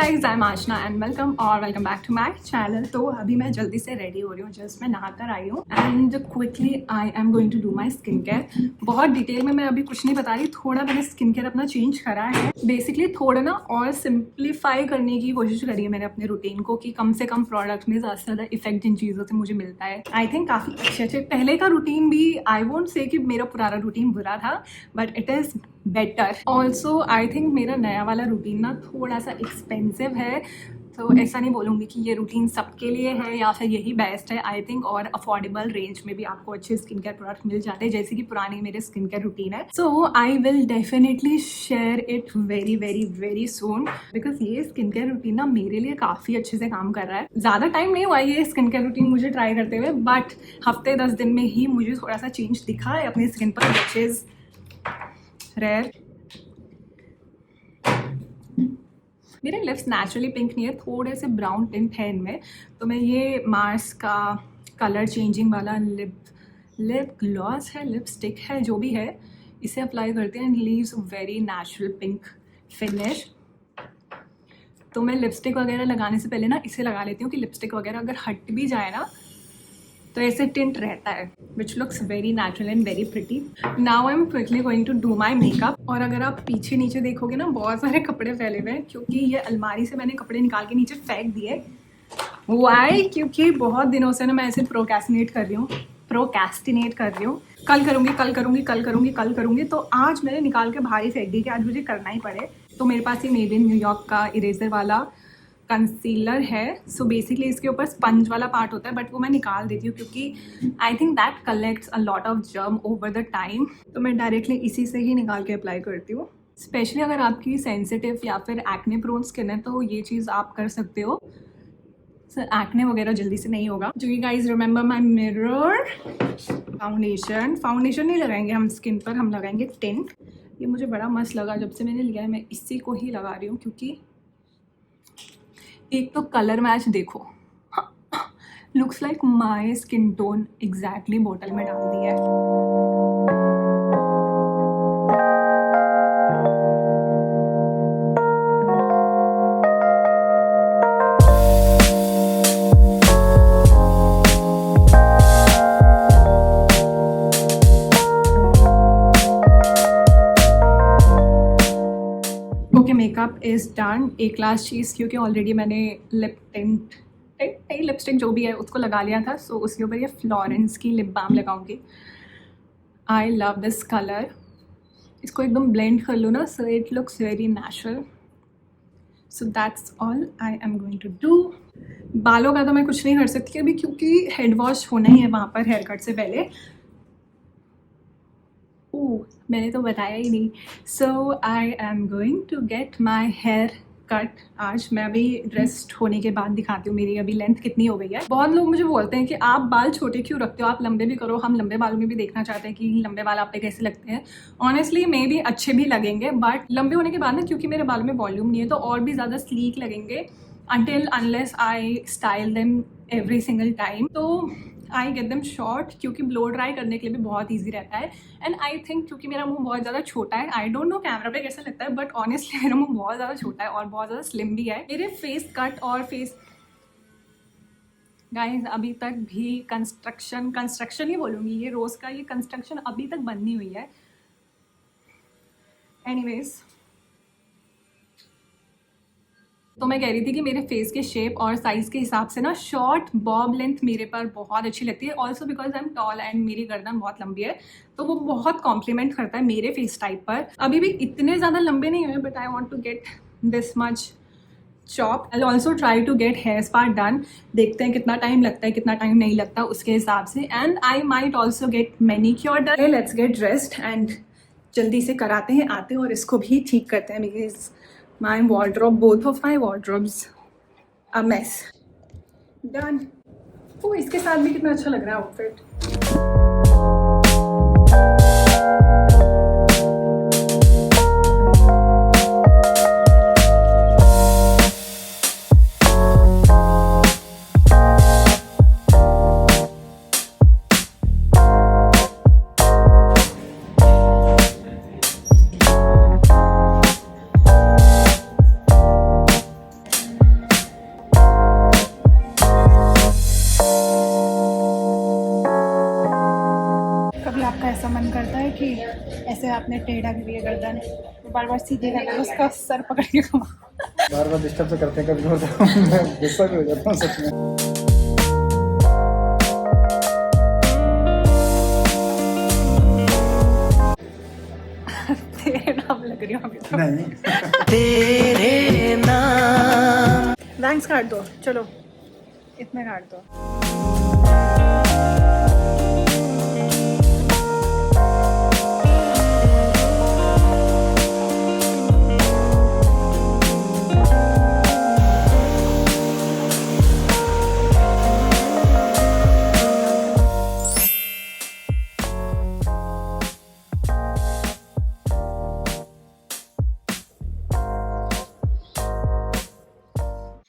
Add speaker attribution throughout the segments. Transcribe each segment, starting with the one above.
Speaker 1: Guys, I am Ashna and welcome back to my channel. तो अभी मैं जल्दी से रेडी हो रही हूँ, जस्ट मैं नहाकर आई हूँ and quickly I am going to do my skin care. बहुत डिटेल में मैं अभी कुछ नहीं बता रही, थोड़ा मैंने स्किन केयर अपना चेंज करा है, बेसिकली थोड़ा ना और सिंप्लीफाई करने की कोशिश करी है मैंने अपने रूटीन को कि कम से कम प्रोडक्ट में ज़्यादा से ज़्यादा इफेक्ट जिन चीज़ों से मुझे मिलता है। आई थिंक काफ़ी अच्छे पहले का रूटीन भी, आई वोंट से कि मेरा पुराना रूटीन बुरा था, but it is better. Also I think मेरा नया वाला रूटीन ना थोड़ा सा एक्सपेंसिव है, तो ऐसा नहीं बोलूँगी कि ये रूटीन सबके लिए है या फिर यही बेस्ट है। आई थिंक और अफोर्डेबल रेंज में भी आपको अच्छे स्किन केयर प्रोडक्ट मिल जाते हैं, जैसे कि पुरानी मेरे स्किन केयर रूटीन है। So I will definitely share it very very very soon, because ये स्किन केयर रूटीन ना मेरे लिए काफ़ी अच्छे से काम कर रहा है। ज़्यादा टाइम नहीं हुआ ये स्किन केयर रूटीन मुझे ट्राई करते हुए, बट हफ्ते 10 दिन में ही मुझे थोड़ा सा चेंज दिखा है अपनी स्किन पर, विच इज़ रेयर। मेरे लिप्स नेचुरली पिंक नहीं है, थोड़े से ब्राउन टिंट है इनमें, तो मैं ये मार्स का कलर चेंजिंग वाला लिप ग्लॉस है, लिपस्टिक है, जो भी है, इसे अप्लाई करते हैं and leaves very natural pink finish. तो मैं लिपस्टिक वगैरह लगाने से पहले ना इसे लगा लेती हूँ कि लिपस्टिक वगैरह अगर हट भी जाए ना तो ऐसे टिंट रहता है, which looks very natural and very pretty. Now I am quickly going to do my makeup. और अगर आप पीछे नीचे देखोगे ना, बहुत सारे कपड़े फैले हुए हैं, क्योंकि ये अलमारी से मैंने कपड़े निकाल के नीचे फेंक दिए। वाई? क्योंकि बहुत दिनों से ना मैं ऐसे प्रोक्रेस्टिनेट कर रही हूँ, कल करूँगी। तो आज मैंने निकाल के बाहर ही फेंक दी कि आज मुझे करना ही पड़े। तो मेरे पास ये मेड इन न्यूयॉर्क का इरेजर वाला कंसीलर है। सो बेसिकली इसके ऊपर स्पंज वाला पार्ट होता है, बट वो मैं निकाल देती हूँ क्योंकि I think that collects a lot of germ over the time. तो मैं डायरेक्टली इसी से ही निकाल के अप्लाई करती हूँ। स्पेशली अगर आपकी सेंसिटिव या फिर एक्ने प्रोन स्किन है तो ये चीज़ आप कर सकते हो। एक्ने वगैरह जल्दी से नहीं होगा। जो कि guys remember my mirror. Foundation नहीं लगाएंगे हम स्किन पर, हम लगाएंगे टिंट। ये मुझे बड़ा मस्त लगा जब से मैंने लिया है, मैं इसी को ही लगा रही हूँ क्योंकि एक तो कलर मैच देखो, looks like my skin tone exactly. बोतल में डाल दिया है। Makeup is done. एक लास्ट चीज़, क्योंकि ऑलरेडी मैंने लिप टिंट लिपस्टिक जो भी है उसको लगा लिया था, सो उसके ऊपर ये फ्लोरेंस की लिप बाम लगाऊंगी। I love this colour. इसको एकदम ब्लेंड कर लो ना, so it looks very natural. So that's all I am going to do. बालों का तो मैं कुछ नहीं कर सकती अभी, क्योंकि हेड वॉश होना ही है वहाँ पर हेयर कट से पहले। मैंने तो बताया ही नहीं। So I am going to get my hair cut. आज मैं अभी ड्रेस्ड होने के बाद दिखाती हूँ मेरी अभी लेंथ कितनी हो गई है। बहुत लोग मुझे बोलते हैं कि आप बाल छोटे क्यों रखते हो, आप लंबे भी करो। हम लंबे बालों में भी देखना चाहते हैं कि लंबे बाल आप पे कैसे लगते हैं। ऑनेस्टली मे भी अच्छे भी लगेंगे, बट लंबे होने के बाद ना, क्योंकि मेरे बालों में वॉल्यूम नहीं है, तो और भी ज़्यादा स्लीक लगेंगे until unless I style them every single time. तो आई गेट देम शॉर्ट, क्योंकि ब्लो ड्राई करने के लिए भी बहुत ईजी रहता है। एंड आई थिंक क्योंकि मेरा मुंह बहुत ज़्यादा छोटा है, आई डोंट नो कैमरा पे कैसा लगता है, बट ऑनेस्टली मेरा मुंह बहुत ज़्यादा छोटा है और बहुत ज़्यादा स्लिम भी है। मेरे फेस कट और फेस गाइस अभी तक भी कंस्ट्रक्शन ही बोलूँगी, ये रोज़ का ये कंस्ट्रक्शन अभी तक बंद नहीं हुई है। एनीवेज, तो मैं कह रही थी कि मेरे फेस के शेप और साइज़ के हिसाब से ना शॉर्ट बॉब लेंथ मेरे पर बहुत अच्छी लगती है। Also because I am tall and मेरी गर्दन बहुत लंबी है, तो वो बहुत कॉम्प्लीमेंट करता है मेरे फेस टाइप पर। अभी भी इतने ज़्यादा लंबे नहीं हुए, but I want to get this much chop. I also try to get hair spa done. देखते हैं कितना टाइम लगता है, कितना टाइम नहीं लगता उसके हिसाब से। And I might also get manicure done. Let's get dressed and जल्दी से कराते हैं, आते हैं और इसको भी ठीक करते हैं, because my wardrobe, both of my wardrobes a mess. Done. इसके साथ भी कितना अच्छा लग रहा है आउटफिट। से आपने टेढ़ा कर दिया गर्दन, बार बार सीधे कर दिया, उसका सर पकड़ के घुमा।
Speaker 2: बार बार डिस्टर्ब तो करते हैं कभी कभी, मैं गुस्सा भी हो जाता हूँ सच में।
Speaker 1: तेरे नाम लग रही हूँ अभी तो।
Speaker 2: नहीं
Speaker 3: तेरे नाम।
Speaker 1: बैंग्स काट दो, चलो इतने काट दो।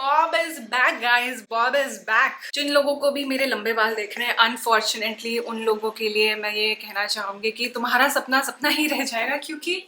Speaker 1: Bob is back guys, Bob is back. जिन लोगों को भी मेरे लंबे बाल देखने हैं, अनफॉर्चुनेटली उन लोगों के लिए मैं ये कहना चाहूंगी कि तुम्हारा सपना सपना ही रह जाएगा, क्योंकि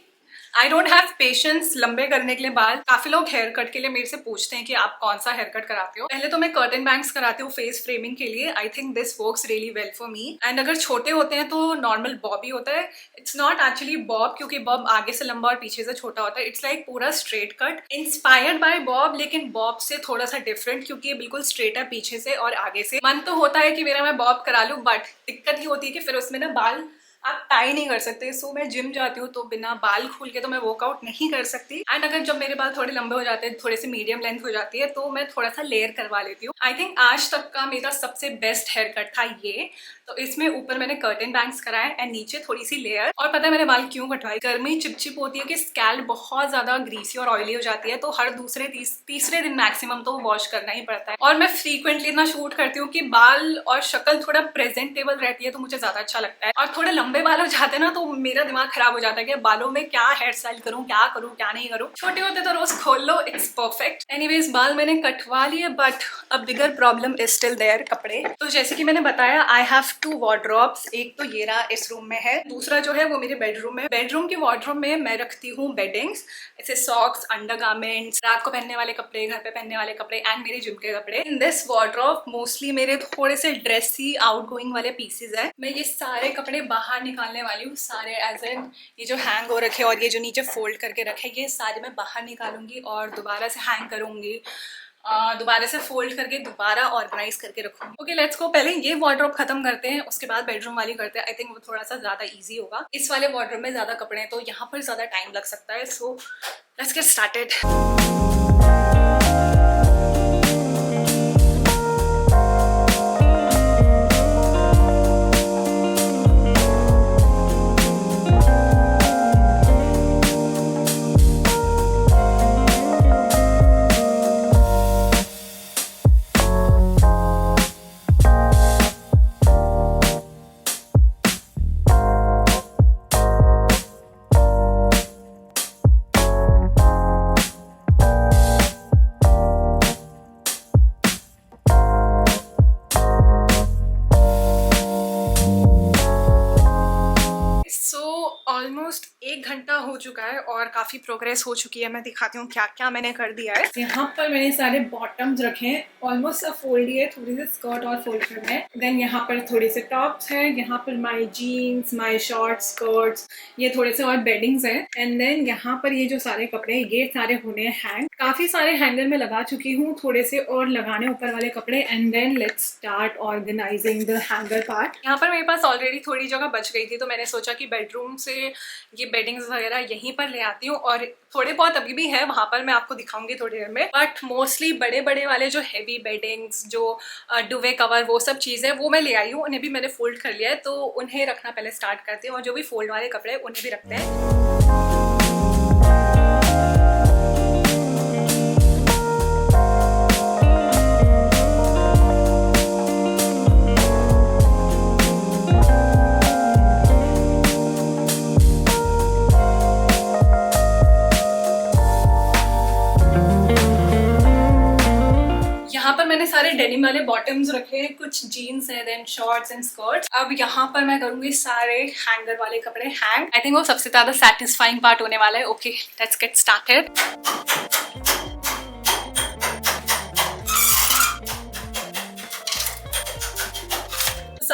Speaker 1: आई डोंट हैव पेशेंस लंबे करने के लिए बाल। काफी लोग हेयर कट के लिए मेरे से पूछते हैं कि आप कौन सा हेयर कट कराते हो। पहले तो मैं कर्टन बैंग्स कराती हूँ फेस फ्रेमिंग के लिए। I think this works really well for me. And अगर छोटे होते हैं तो नॉर्मल बॉब ही होता है। इट्स नॉट एक्चुअली बॉब, क्योंकि बॉब आगे से लंबा और पीछे से छोटा होता है। इट्स लाइक पूरा straight cut inspired by Bob, लेकिन बॉब से थोड़ा सा डिफरेंट, क्योंकि ये बिल्कुल स्ट्रेट है पीछे से और आगे से। मन तो होता है कि मेरा मैं बॉब करा लूँ, बट दिक्कत ही होती है कि फिर उसमें ना बाल आप टाई नहीं कर सकते। सो मैं जिम जाती हूँ तो बिना बाल खोल के तो मैं वर्कआउट नहीं कर सकती। एंड अगर जब मेरे बाल थोड़े लंबे हो जाते हैं, थोड़े से मीडियम लेंथ हो जाती है, तो मैं थोड़ा सा लेयर करवा लेती हूँ। आई थिंक आज तक का मेरा सबसे बेस्ट हेयर कट था ये। तो इसमें ऊपर मैंने कर्टन बैंग्स कराए एंड नीचे थोड़ी सी लेयर। और पता है मैंने बाल क्यों कटवाई? गर्मी चिपचिप होती है कि स्कैल्प बहुत ज्यादा ग्रीसी और ऑयली हो जाती है, तो हर दूसरे तीसरे दिन मैक्सिमम तो वॉश करना ही पड़ता है। और मैं फ्रीक्वेंटली इतना शूट करती हूँ कि बाल और शक्ल थोड़ा प्रेजेंटेबल रहती है, तो मुझे ज्यादा अच्छा लगता है। और थोड़े लंबे बाल हो जाते हैं ना, तो मेरा दिमाग खराब हो जाता है कि बालों में क्या हेयर स्टाइल करूँ, क्या करूँ क्या नहीं करूँ। छोटे होते तो रोज खोल लो, इट्स परफेक्ट। एनीवेज बाल मैंने कटवा लिए, but a bigger problem is still there, कपड़े। तो जैसे कि मैंने बताया, आई हैव 2 वार्डरोब्स। एक तो ये रहा इस रूम में है, दूसरा जो है वो मेरे बेडरूम में। बेडरूम के वार्डरोब में मैं रखती हूँ बेडिंग्स, जैसे सॉक्स, अंडरगारमेंट्स, रात को पहनने वाले कपड़े, घर पे पहनने वाले कपड़े एंड मेरे जिम के कपड़े। इन दिस वार्डरोब मोस्टली मेरे थोड़े से ड्रेसी आउटगोइंग वाले पीसेज है। मैं ये सारे कपड़े बाहर निकालने वाली हूँ, सारे एज एन ये जो हैंग हो रखे और ये जो नीचे फोल्ड करके रखे, ये सारे मैं बाहर निकालूंगी और दोबारा से हैंग करूंगी, दोबारा से फोल्ड करके दोबारा ऑर्गेनाइज करके रखूंगी। Okay let's go. पहले ये वार्डरोब खत्म करते हैं, उसके बाद बेडरूम वाली करते हैं। आई थिंक वो थोड़ा सा ज्यादा इजी होगा। इस वाले वार्डरोब में ज्यादा कपड़े हैं तो यहाँ पर ज्यादा टाइम लग सकता है। So let's get started. Almost 1 घंटा हो चुका है और काफी प्रोग्रेस हो चुकी है। मैं दिखाती हूँ क्या क्या मैंने कर दिया है। यहाँ पर मैंने सारे बॉटम्स रखे हैं, ऑलमोस्ट फोल्ड ही है, थोड़ी सी स्कर्ट और फोल्ड करना है। देन यहाँ पर थोड़े से टॉप्स हैं, यहाँ पर माई जीन्स, माई शॉर्ट्स, स्कर्ट्स, ये थोड़े से और बेडिंग्स हैं। एंड देन यहाँ पर ये जो सारे कपड़े हैं ये सारे होने हैं हैंग। काफी सारे हैंगर में लगा चुकी हूँ, थोड़े से और लगाने ऊपर वाले कपड़े। And then let's start organising the hanger part. यहाँ पर मेरे पास ऑलरेडी थोड़ी जगह बच गई थी, तो मैंने सोचा कि बेडरूम से ये बेडिंग्स वगैरह यहीं पर ले आती हूँ। और थोड़े बहुत अभी भी है वहां पर, मैं आपको दिखाऊंगी थोड़ी देर में। बट मोस्टली बड़े बड़े वाले जो हैवी बेडिंग्स, जो डुवे कवर, वो सब चीज़ें वो मैं ले आई हूँ। उन्हें भी मैंने फोल्ड कर लिया है, तो उन्हें रखना पहले स्टार्ट करते हैं। और जो भी फोल्ड वाले कपड़े उन्हें भी रखते हैं। यहाँ पर मैंने सारे डेनिम वाले बॉटम्स रखे हैं, कुछ जीन्स है, देन शॉर्ट्स एंड स्कर्ट्स। अब यहाँ पर मैं करूंगी सारे हैंगर वाले कपड़े हैंग। आई थिंक वो सबसे ज्यादा सेटिस्फाइंग पार्ट होने वाला है। Okay let's get started.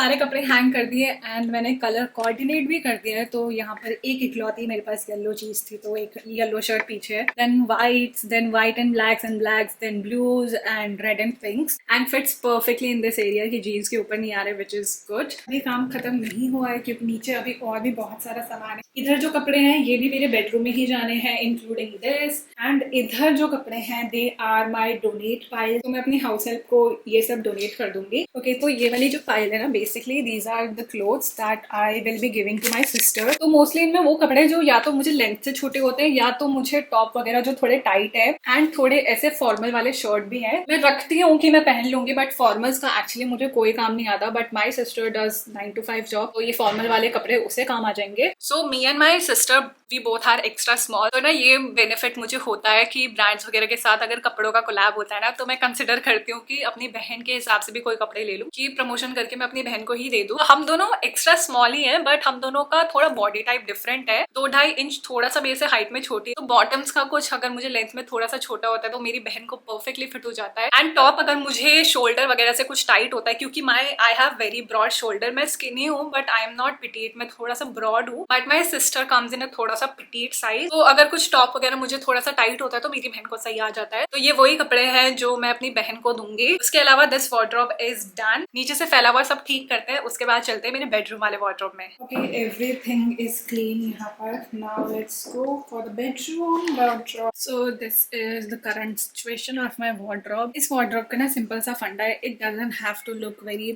Speaker 1: सारे कपड़े हैंग कर दिए एंड मैंने कलर कोऑर्डिनेट भी कर दिया है। तो यहाँ पर एक इकलौती मेरे पास येलो चीज थी, तो एक येलो शर्ट पीछे है, then white and blacks, then blues and red and pinks and fits perfectly in this area कि जीन्स के ऊपर नहीं आ रहे, विच इज गुड। अभी काम खत्म नहीं हुआ है क्योंकि नीचे अभी और भी बहुत सारा सामान है। इधर जो कपड़े हैं ये भी मेरे बेडरूम में ही जाने हैं, इंक्लूडिंग दिस, एंड इधर जो कपड़े हैं they are my donate pile. तो मैं अपनी हाउस हेल्प को ये सब डोनेट कर दूंगी। ओके, तो ये वाली जो पाइल है ना, basically these are the clothes that I will be giving to my sister. तो मोस्टली इनमें वो कपड़े जो या तो मुझे लेंथ से छोटे होते हैं या तो मुझे टॉप वगैरह जो थोड़े टाइट है एंड थोड़े ऐसे फॉर्मल वाले शर्ट भी हैं। मैं रखती हूँ कि मैं पहन लूंगी, बट फॉर्मल्स का एक्चुअली मुझे कोई काम नहीं आता, but my sister does 9 to 5 job, तो ये फॉर्मल वाले कपड़े उसे काम आ जाएंगे। So me and my sister we both are extra small. तो ना ये बेनिफिट मुझे होता है कि ब्रांड्स वगैरह के साथ अगर कपड़ों का कोलैब होता है ना, तो मैं कंसिडर करती हूँ कि अपनी बहन के हिसाब से भी कोई कपड़े ले लूँ कि प्रमोशन करके मैं अपनी बहन को ही दे दूँ। हम दोनों एक्स्ट्रा स्मॉल ही हैं, बट हम दोनों का थोड़ा बॉडी टाइप डिफरेंट है। 2-2.5 इंच थोड़ा सा मेरे से हाइट में छोटी, तो बॉटम्स का कुछ अगर मुझे लेंथ में थोड़ा सा छोटा होता है तो मेरी बहन को परफेक्टली फिट हो जाता है। एंड टॉप अगर मुझे शोल्डर वगैरह से कुछ टाइट होता है, क्योंकि I have very broad shoulder, मैं स्किनी हूँ but I am not petite, मैं थोड़ा सा ब्रॉड हूँ, but my sister comes in थोड़ा सा पिटीट साइज। तो अगर कुछ टॉप वगैरह मुझे थोड़ा सा टाइट होता है तो मेरी बहन को सही आ जाता है। तो ये वही कपड़े हैं जो मैं अपनी बहन को दूंगी। उसके अलावा दिस वार्डरोब इज डन। नीचे से फैला हुआ सब ठीक करते हैं, उसके बाद चलते हैं मेरे बेडरूम वाले वार्डरोब में। ओके, एवरीथिंग इज क्लीन यहाँ पर। Now let's go for the bedroom wardrobe. So this is the current situation of my wardrobe. इस वार्डरोब का ना सिंपल सा फंडा है, it doesn't have to look very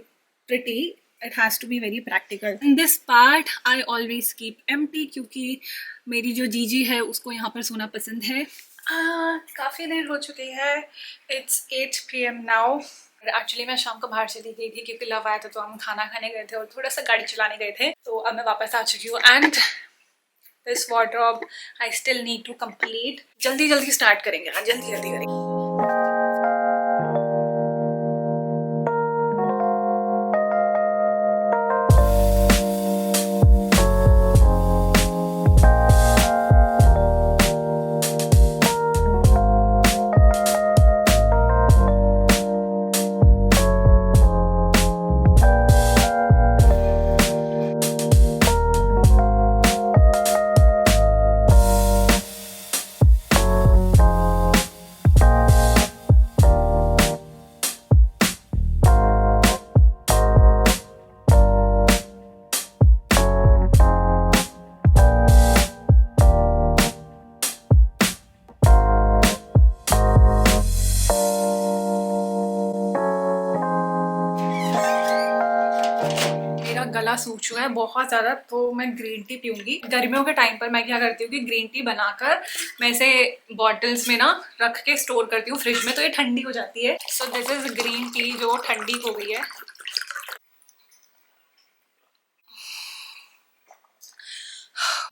Speaker 1: pretty, it has to be very practical. In this part I always keep empty क्योंकि मेरी जो जीजी है उसको यहाँ पर सोना पसंद है। काफ़ी देर हो चुकी है, it's 8 PM now। एक्चुअली मैं शाम को बाहर चली गई थी क्योंकि लव आया था, तो हम खाना खाने गए थे और थोड़ा सा गाड़ी चलाने गए थे, तो अब मैं वापस आ चुकी हूँ। And this wardrobe I still need to complete. जल्दी स्टार्ट करेंगे, जल्दी करेंगे। गला सूख चुका है बहुत ज़्यादा, तो मैं ग्रीन टी पीऊंगी। गर्मियों के टाइम पर मैं क्या करती हूँ कि ग्रीन टी बनाकर मैं इसे बॉटल्स में ना रख के स्टोर करती हूँ फ्रिज में, तो ये ठंडी हो जाती है। सो दिस इज ग्रीन टी जो ठंडी हो गई है।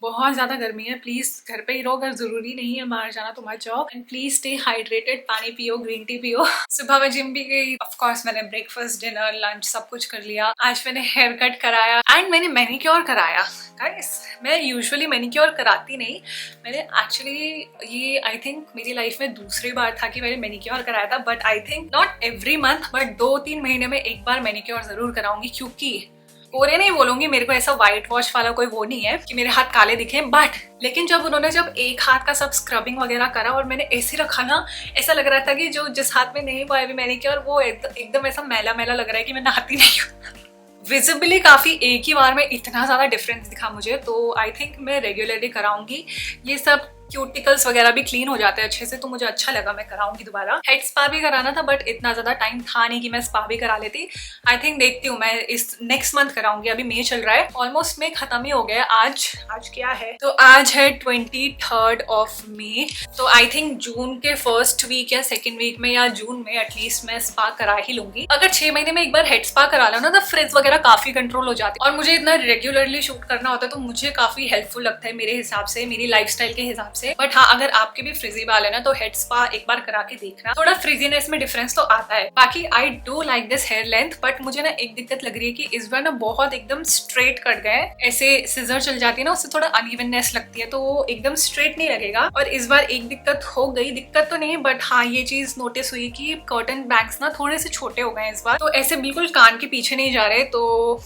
Speaker 1: बहुत ज़्यादा गर्मी है, प्लीज़ घर पे ही रहो, अगर ज़रूरी नहीं है बाहर जाना तो मत जाओ। एंड प्लीज़ स्टे हाइड्रेटेड, पानी पियो, ग्रीन टी पियो। सुबह मैं जिम भी गई, ऑफ कोर्स मैंने ब्रेकफास्ट, डिनर, लंच सब कुछ कर लिया। आज मैंने हेयर कट कराया एंड मैंने मैनिक्योर कराया। गाइस, मैं यूजुअली मैनिक्योर कराती नहीं, मैंने एक्चुअली ये आई थिंक मेरी लाइफ में दूसरी बार था कि मैंने मैनिक्योर कराया था, but I think not every month but 2-3 महीने में एक बार मैनिक्योर जरूर कराऊंगी, क्योंकि गोरे नहीं बोलूंगी, मेरे को ऐसा व्हाइट वॉश वाला कोई वो नहीं है कि मेरे हाथ काले दिखे, बट लेकिन जब एक हाथ का सब स्क्रबिंग वगैरह करा और मैंने ऐसे रखा ना, ऐसा लग रहा था कि जो जिस हाथ में नहीं हुआ है अभी मैनिक्योर, वो एकदम ऐसा मैला मैला लग रहा है कि मैं नहाती नहीं हूँ। विजिबली काफ़ी एक ही बार में इतना ज़्यादा डिफरेंस दिखा मुझे, तो आई थिंक मैं रेगुलरली कराऊंगी। ये सब क्यूटिकल्स वगैरह भी क्लीन हो जाते हैं अच्छे से, तो मुझे अच्छा लगा, मैं कराऊंगी दोबारा। हेड स्पा भी कराना था बट इतना ज़्यादा टाइम था नहीं कि मैं स्पा भी करा लेती। आई थिंक देखती हूँ, मैं इस नेक्स्ट मंथ कराऊंगी। अभी मई चल रहा है, ऑलमोस्ट मई खत्म ही हो गया। आज क्या है, तो आज है 23rd of May, तो आई थिंक जून के फर्स्ट वीक या सेकेंड वीक में या जून में एटलीस्ट मैं स्पा करा ही लूंगी। अगर 6 महीने में एक बार हेड स्पा करा लो ना, तो फ्रिज वगैरह काफी कंट्रोल हो जाती है, और मुझे इतना रेगुलरली शूट करना होता है तो मुझे काफी हेल्पफुल लगता है मेरे हिसाब से, मेरी लाइफस्टाइल के हिसाब से। से। बट हाँ, अगर आपके भी फ्रिजी बाल है ना तो हेड स्पा एक बार करा के देखना, थोड़ा फ्रिजीनेस में डिफरेंस तो आता है। बाकी I do like this hair length, but मुझे ना एक दिक्कत लग रही है कि इस बार ना बहुत एकदम स्ट्रेट कट गए। ऐसे सिजर चल जाती है ना, उससे थोड़ा अनइवननेस लगती है, तो वो एकदम स्ट्रेट नहीं लगेगा। और इस बार एक दिक्कत हो गई, दिक्कत तो नहीं बट हाँ ये चीज नोटिस हुई कि कर्टन बैंग्स ना थोड़े से छोटे हो गए इस बार, तो ऐसे बिल्कुल कान के पीछे नहीं जा रहे। तो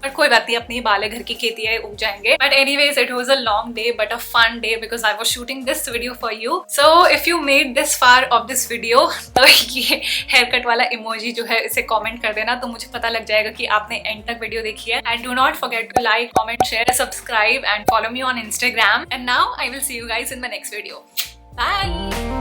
Speaker 1: बट कोई बात नहीं, अपनी बाल है, घर की खेती है, उग जाएंगे। But anyways it was a long day but a fun day because I was shooting this video for you. So if you made this far of this video तो ये हेयर कट वाला इमोजी जो है इसे comment कर देना, तो मुझे पता लग जाएगा कि आपने एंड तक वीडियो देखी है। And do not forget to like, comment, share, subscribe and follow me on Instagram. And now I will see you guys in my next video. Bye.